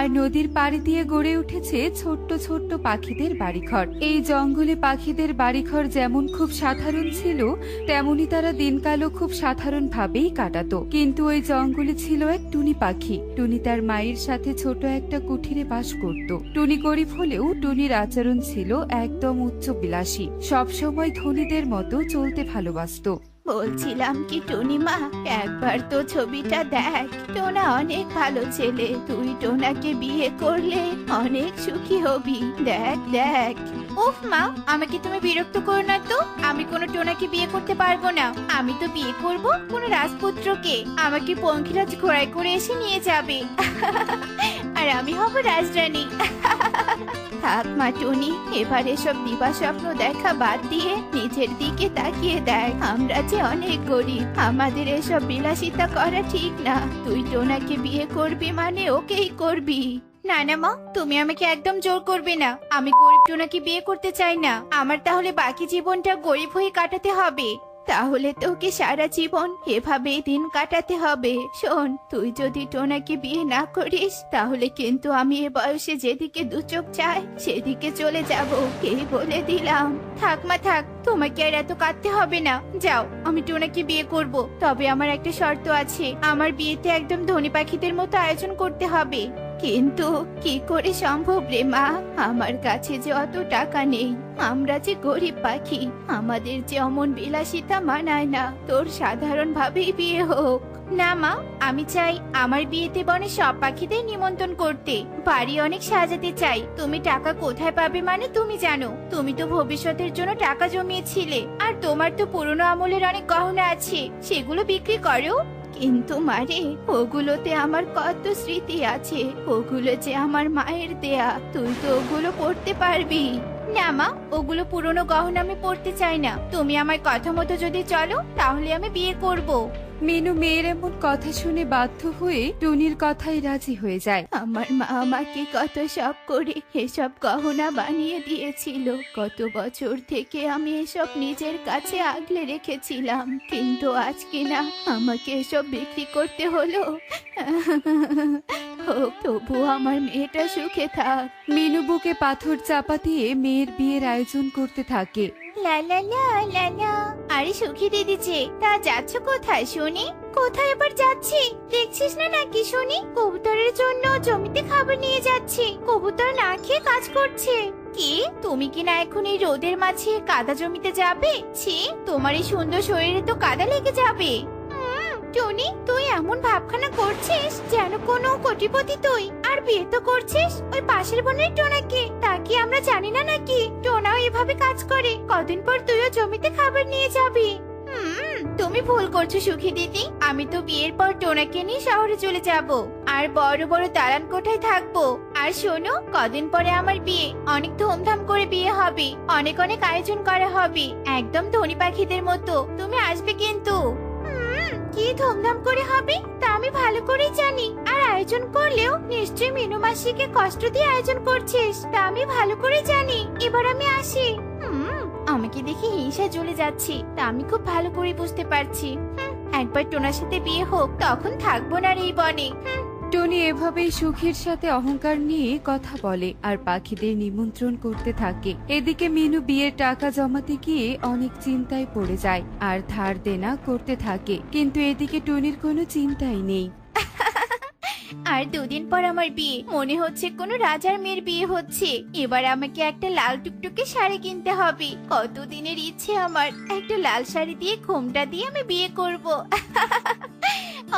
আর নদীর পাড়ি দিয়ে গড়ে উঠেছে ছোট্ট ছোট্ট পাখিদের বাড়িঘর। এই জঙ্গলে পাখিদের বাড়িঘর যেমন খুব সাধারণ ছিল, তেমনি তারা দিনকালও খুব সাধারণ ভাবেই কাটাতো। কিন্তু ওই জঙ্গলে ছিল এক টুনি পাখি। টুনি তার মায়ের সাথে ছোট একটা কুঠিরে বাস করত। টুনি গরিব হলেও টুনির আচরণ ছিল একদম উচ্চ বিলাসী, সবসময় ধনীদের মতো চলতে ভালোবাসতো। বলছিলাম কি টুনিমা, একবার তো ছবিটা দেখ। টোনা অনেক ভালো ছেলে, তুই টোনাকে বিয়ে করলে অনেক সুখী হবি। দেখ দেখ। উফ মা, আমাকে তুমি বিরক্ত করো না তো। আমি কোনো টোনাকে বিয়ে করতে পারবো না। আমি তো বিয়ে করব কোনো রাজপুত্রকে। আমাকে পঙ্খিরাজ ঘোড়ায় করে এসে নিয়ে যাবে আর আমি হব রাজরানী। থাক মা টুনি, এবার এসব দিবা স্বপ্ন দেখা বাদ দিয়ে নিজের দিকে তাকিয়ে দেখ। আমরা যে অনেক গরিব, আমাদের এসব বিলাসিতা করা ঠিক না। তুই টোনাকে বিয়ে করবি মানে ওকেই করবি। না না মা, তুমি আমাকে একদম জোর করবে না। আমি গরিব টোনাকে বিয়ে করতে চাই না। আমার তাহলে বাকি জীবনটা গরিব হয়ে কাটাতে হবে। তাহলে তোকে সারা জীবন এভাবেই দিন কাটাতে হবে। শোন, তুই যদি টোনাকে বিয়ে না করিস তাহলে কিন্তু আমি এ বয়সে যেদিকে দু চোখ চাই সেদিকে চলে যাব, এই বলে দিলাম। থাক মা থাক, তোমাকে আর এত কাঁদতে হবে না। যাও, আমি টোনাকে বিয়ে করব। তবে আমার একটা শর্ত আছে, আমার বিয়েতে একদম ধনী পাখিদের মতো আয়োজন করতে হবে। কিন্তু কি করে সম্ভব রে মা? আমার কাছে যে অত টাকা নেই। আমরা যে গরিব পাখি, আমাদের যে অমন বিলাসিতা মানায় না। তোর সাধারণ ভাবেই বিয়ে হোক। না মা, আমি চাই আমার বিয়েতে বনে সব পাখিদের নিমন্ত্রণ করতে, বাড়ি অনেক সাজাতে চাই। তুমি টাকা কোথায় পাবে মানে তুমি জানো। তুমি তো ভবিষ্যতের জন্য টাকা জমিয়েছিলে, আর তোমার তো পুরনো আমলের অনেক গহনা আছে, সেগুলো বিক্রি করো। কিন্তু মারে, ওগুলোতে আমার কত স্মৃতি আছে। ওগুলো যে আমার মায়ের দেয়া, তুই তো ওগুলো পড়তে পারবি না। মা, ওগুলো পুরনো গহনা আমি পড়তে চাই না। তুমি আমার কথা মতো যদি চলো তাহলে আমি বিয়ে করব। মিনু মেয়ের এমন কথা শুনে বাধ্য হয়ে টুনির কথাই রাজি হয়ে যায়। আমার মা আমাকে কত শখ করে এসব গহনা বানিয়ে দিয়েছিল। কত বছর থেকে আমি এসব নিজের কাছে আগলে রেখেছিলাম, কিন্তু আজকে না আমাকে এসব বিক্রি করতে হলো। তবু আমার মেয়েটা সুখে থাক। মিনু বুকে পাথর চাপা দিয়ে মেয়ের বিয়ের আয়োজন করতে থাকে। লা লা লা লা লা। আরে সুখী দিদি যে, তা যাচ্ছ কোথায় শুনি? কোথায় এবার যাচ্ছি দেখছিস না নাকি শুনি? কবুতরের জন্য জমিতে খাবার নিয়ে যাচ্ছি। কবুতর না খেয়ে কাজ করছে। কি, তুমি কি না এখন এই রোদের মাঝে কাদা জমিতে যাবে? ছি, তোমার এই সুন্দর শরীরে তো কাদা লেগে যাবে। টনি, তুই এমন ভাবখানা করছিস যেন কোনো কোটিপতি তুই, আর বিয়ে তো করছিস ওই পাশের বোনের টোনাকে। তা কি আমরা জানি না নাকি টোনাও এভাবে কাজ করে? কদিন পর তুইও জমিতে খাবার নিয়ে যাবি। তুমি ভুল করছো সুখী দিদি। আমি তো বিয়ের পর টোনাকে নিয়ে শহরে চলে যাব, আর বড় বড় দালান কোঠায় থাকবো। আর শোনো, কদিন পরে আমার বিয়ে, অনেক ধুমধাম করে বিয়ে হবে, অনেক অনেক আয়োজন করা হবে, একদম ধনী পাখিদের মতো। তুমি আসবে কিন্তু। কি ধুমধাম করে হবে তা আমি ভালো করেই জানি। আর আয়োজন করলেও নিশ্চয়ই মিনু মাসিকে কষ্ট দিয়ে আয়োজন করছিস, তা আমি ভালো করে জানি। এবার আমি আসি। আমাকে দেখে হিংসা জ্বলে যাচ্ছে, তা আমি খুব ভালো করে বুঝতে পারছি। একবার টোনার সাথে বিয়ে হোক, তখন থাকবো না এই বনে। টনি এভাবেই সুখীর সাথে অহংকার নিয়ে কথা বলে আর পাখিদের নিমন্ত্রণ করতে থাকে। এদিকে মিনু বিয়ের টাকা জমাতে গিয়ে অনেক চিন্তায় পড়ে যায় আর ধার দেনা করতে থাকে, কিন্তু এদিকে টনির কোনো চিন্তাই নেই। আর দুদিন পর আমার বিয়ে, মনে হচ্ছে কোনো রাজার মেয়ের বিয়ে হচ্ছে। এবার আমাকে একটা লাল টুকটুকে শাড়ি কিনতে হবে। কতদিনের ইচ্ছে আমার, একটা লাল শাড়ি দিয়ে ঘোমটা দিয়ে আমি বিয়ে করব।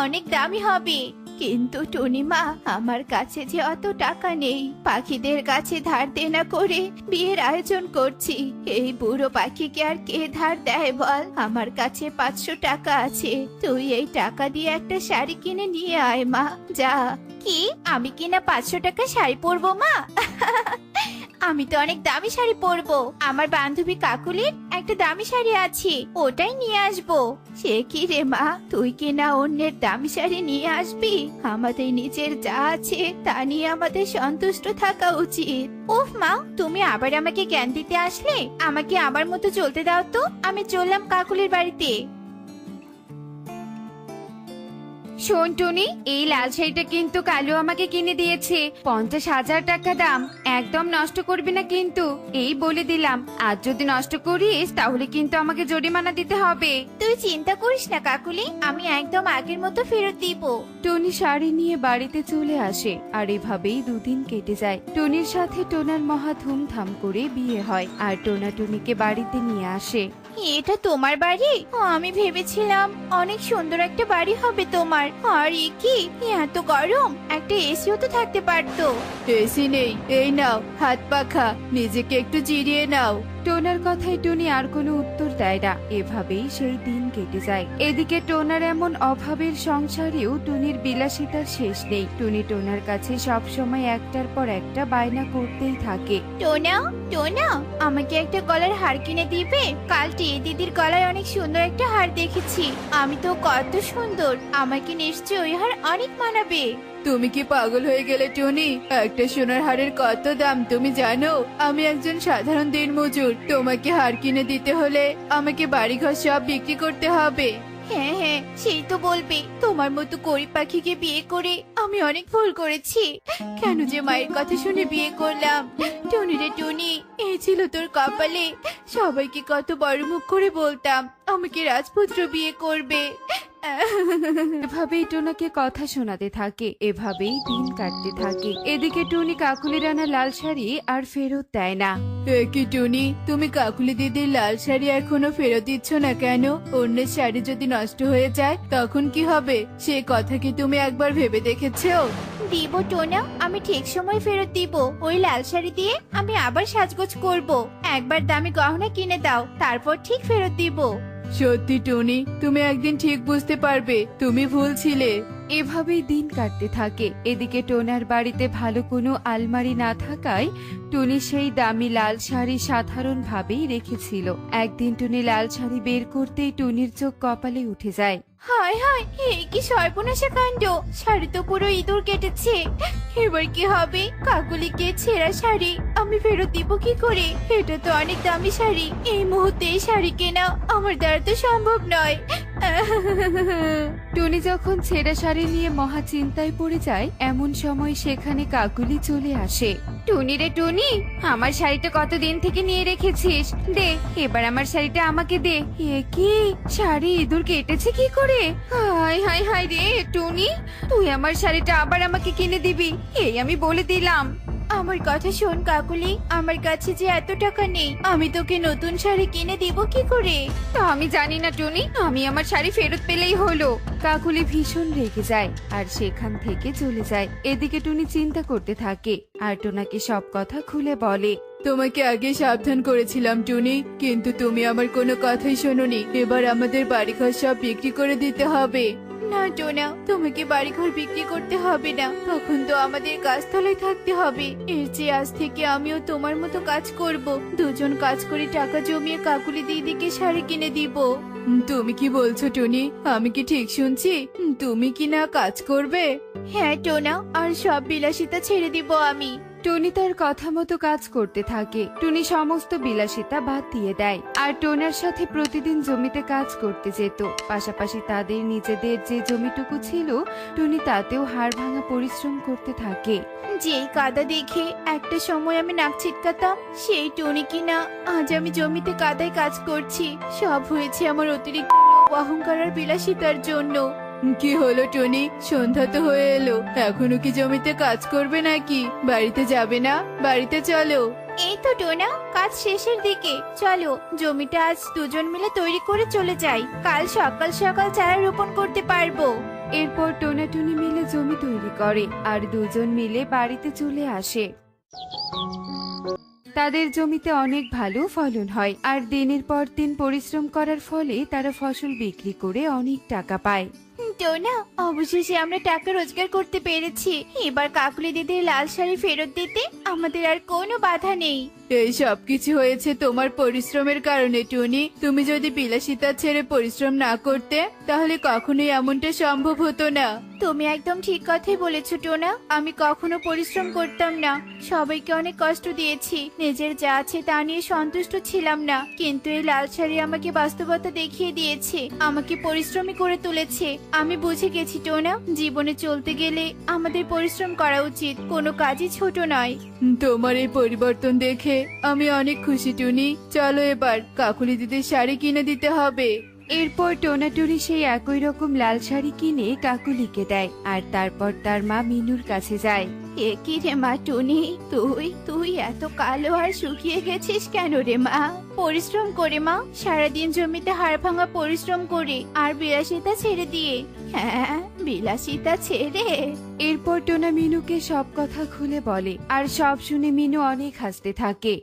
অনেক দামি হবে। কিন্তু টনিমা, আমার কাছে যে অত টাকা নেই। পাখিদের কাছে ধার দেনা করে বিয়ের আয়োজন করছি। এই বুড়ো পাখিকে আর কে ধার দেয় বল? আমার কাছে 500 টাকা আছে। তুই এই টাকা দিয়ে একটা শাড়ি কিনে নিয়ে আয় মা, যা। কি, আমি কিনা 500 টাকা শাড়ি পরবো মা? আমি তো অনেক দামি শাড়ি পরবো। আমার বান্ধবী কাকুলির একটা দামি শাড়ি আছে, ওটাই নিয়ে আসবো। সে কি রে মা, তুই কি না অন্যের দামি শাড়ি নিয়ে আসবি? আমাদের নিজের যা আছে তা নিয়ে আমাদের সন্তুষ্ট থাকা উচিত। উফ মা, তুমি আবার আমাকে জ্ঞান দিতে আসলে? আমাকে আমার মতো চলতে দাও তো। আমি চললাম কাকুলির বাড়িতে। শোন টুনি, এই লাল শাড়িটা কিন্তু কালু আমাকে কিনে দিয়েছে, 50,000 টাকা দাম। একদম নষ্ট করবি না কিন্তু, এই বলে দিলাম। আজ যদি নষ্ট করিস তাহলে কিন্তু আমাকে জরিমানা দিতে হবে। তুই চিন্তা করিস না কাকুলি, আমি একদম আগের মতো ফেরত দিব। টনি শাড়ি নিয়ে বাড়িতে চলে আসে আর এভাবেই 2 দিন কেটে যায়। টনির সাথে টোনার মহা ধুমধাম করে বিয়ে হয় আর টোনা টুনিকে বাড়িতে নিয়ে আসে। এটা তোমার বাড়ি? আমি ভেবেছিলাম অনেক সুন্দর একটা বাড়ি হবে তোমার। আর এ কি, এত গরম, একটা এসিও তো থাকতে পারতো। এসি নেই, এই নাও হাত পাখা, নিজেকে একটু জিরিয়ে নাও। টোনার কথায় টনি আর কোনো উত্তর দেয় না। এভাবেই সেই দিন কেটে যায়। এদিকে টোনার এমন অভাবের সংসারেও টুনির বিলাসিতার শেষ নেই। টুনি টোনার কাছে সব সময় একটার পর একটা বায়না করতেই থাকে। টোনা, টোনা, আমাকে একটা গলার হার কিনে দিবে? কাল টিয়ে দিদির গলায় অনেক সুন্দর একটা হার দেখেছি, আমি তো কত সুন্দর, আমাকে নিশ্চয়ই ওই হার অনেক মানাবে। তুমি কি পাগল হয়ে গেলে টনি? একটা সোনার হারের কত দাম তুমি জানো? আমি একজন সাধারণ দিনমজুর, তোমাকে হার কিনে দিতে হলে আমাকে বাড়িঘর সব বিক্রি করতে হবে। হ্যাঁ হ্যাঁ, সেই তো বলবে। তোমার মতো গরিব পাখিকে বিয়ে করে আমি অনেক ভুল করেছি। কেন যে মায়ের কথা শুনে বিয়ে করলাম। টুনি রে টুনি, এই ছিল তোর কপালে। সবাইকে কত বড় মুখ করে বলতাম আমাকে রাজপুত্র বিয়ে করবে। এভাবেই টোনাকে কথা শোনাতে থাকে। এভাবেই দিন কাটতে থাকে। এদিকে টুনি কাকুলি রানা লাল শাড়ি আর ফেরত দেয় না। কি টুনি, তুমি কাকুলি দিদির লাল শাড়ি এখনো ফেরত দিচ্ছ না কেন? অন্যের শাড়ি যদি নষ্ট হয়ে যায় তখন কি হবে, সে কথা কি তুমি একবার ভেবে দেখেছো? দিব টোনা, আমি ঠিক সময় ফেরত দিব। ওই লাল শাড়ি দিয়ে আমি আবার সাজগোজ করব। একবার দামি গহনা কিনে দাও, তারপর ঠিক ফেরত দিব। সত্যি টুনি, তুমি একদিন ঠিক বুঝতে পারবে তুমি ভুল ছিলে। এভাবেই দিন কাটতে থাকে। এদিকে টোনার বাড়িতে ভালো কোনো আলমারি না থাকায় টুনি সেই দামি লাল শাড়ি সাধারণ ভাবেই রেখেছিল। একদিন টুনি লাল শাড়ি বের করতেই টুনির চোখ কপালে উঠে যায়। হায় হায়, এই কি সর্বনাশা কাণ্ড! শাড়ি তো পুরো ইঁদুর কেটেছে। এবার কি হবে? কাকুলিকে ছেঁড়া শাড়ি আমি ফেরত দিব কি করে? এটা তো অনেক দামি শাড়ি, এই মুহূর্তে এই শাড়ি কেনা আমার দ্বারা তো সম্ভব নয়। টুনি যখন ছেঁড়া শাড়ি নিয়ে মহা চিন্তায় পড়ে যায়, এমন সময় সেখানে কাকুলি চলে আসে। টুনি রে টুনি, আমার শাড়িটা কতদিন থেকে নিয়ে রেখেছিস, দে এবার আমার শাড়িটা আমাকে দে। এ কি, শাড়ি ইঁদুর কেটেছে কি করে? হায় হায় হায় রে টুনি, তুই আমার শাড়িটা আবার আমাকে কিনে দিবি, এই আমি বলে দিলাম। আমার কথা শোন কাকুলি, আমার কাছে যে এত টাকা নেই, আমি তোকে নতুন শাড়ি কিনে দিব কি করে? তা আমি জানি না টুনি, আমি আমার শাড়ি ফেরত পেলেই হলো। কাকুলি ভীষণ রেগে যায় আর সেখান থেকে চলে যায়। এদিকে টুনি চিন্তা করতে থাকে আর টোনাকে সব কথা খুলে বলে। তোমাকে আগে সাবধান করেছিলাম টুনি, কিন্তু তুমি আমার কোনো কথাই শোনোনি। এবার আমাদের বাড়িঘর সব বিক্রি করে দিতে হবে। না টোনা, তোমাকে বাড়িঘর বিক্রি করতে হবে না, তখন তো আমাদের গাছতলায় থাকতে হবে। এর চেয়ে আজ থেকে আমিও তোমার মতো কাজ করব, দুজন কাজ করে টাকা জমিয়ে কাকুলি দিদিকে শাড়ি কিনে দিব। তুমি কি বলছো টুনি? আমি কি ঠিক শুনছি? তুমি কি না কাজ করবে? হ্যাঁ টোনা, আর সব বিলাসিতা ছেড়ে দিব আমি। টুনি তার কথা মতো কাজ করতে থাকে। টুনি সমস্ত বিলাসিতা বাদ দিয়ে দেয় আর টোনার সাথে প্রতিদিন জমিতে কাজ করতে যেত। পাশাপাশি তাদের নিজেদের যে জমিটুকু ছিল, টুনি তাতেও হাড় ভাঙা পরিশ্রম করতে থাকে। যেই কাদা দেখে একটা সময় আমি নাক ছিটকাতাম, সেই টুনি কিনা আজ আমি জমিতে কাদায় কাজ করছি। সব হয়েছে আমার অতিরিক্ত লোভ, অহংকার আর বিলাসিতার জন্য। কি হলো টুনি? সন্ধ্যা তো হয়ে এলো, এখনো কি জমিতে কাজ করবে নাকি? বাড়িতে যাবে না? বাড়িতে চলো। এই তো টোনা, কাজ শেষের দিকে, চলো জমিটা আজ দুজন মিলে তৈরি করে চলে যাই, কাল সকাল সকাল চারা রোপণ করতে পারবো। এরপর টোনা টুনি মিলে জমি তৈরি করে আর দুজন মিলে বাড়িতে চলে আসে। তাদের জমিতে অনেক ভালো ফলন হয় আর দিনের পর দিন পরিশ্রম করার ফলে তারা ফসল বিক্রি করে অনেক টাকা পায়। টোনা, অবশেষে আমরা টাকা রোজগার করতে পেরেছি। এবার কাকুলি দিদির লাল শাড়ি ফেরত দিতে আমাদের আর কোনো বাধা নেই। এই সব কিছু হয়েছে তোমার পরিশ্রমের কারণে টুনি। তুমি যদি বিলাসিতা ছেড়ে পরিশ্রম না করতে তাহলে কখনোই এমনটা সম্ভব হতো না। তুমি একদম ঠিক কথাই বলেছো টোনা, আমি কখনো পরিশ্রম করতাম না, সবাইকে অনেক কষ্ট দিয়েছি, নিজের যা আছে তা নিয়ে সন্তুষ্ট ছিলাম না। কিন্তু এই লাল শাড়ি আমাকে বাস্তবতা দেখিয়ে দিয়েছে, আমাকে পরিশ্রমী করে তুলেছে। আমি আমি বুঝে গেছি টোনা, জীবনে চলতে গেলে আমাদের পরিশ্রম করা উচিত, কোনো কাজই ছোট নয়। তোমার এই পরিবর্তন দেখে আমি অনেক খুশি টুনি। চলো এবার কাকুলি দিদির শাড়ি কিনে দিতে হবে। এরপর টোনাটুনি সেই একই রকম লাল শাড়ি কিনে কাকুলিকে দেয় আর তারপর তার মা মিনুর কাছে যায়। এ কি রে মা টুনি, তুই তুই এত কালো আর শুকিয়ে গেছিস কেন রে মা? পরিশ্রম করে মা, সারাদিন জমিতে হাড় ভাঙা পরিশ্রম করে আর বিলাসিতা ছেড়ে দিয়ে। হ্যাঁ, বিলাসিতা ছেড়ে। এরপর টোনা মিনুকে সব কথা খুলে বলে আর সব শুনে মিনু অনেক হাসতে থাকে।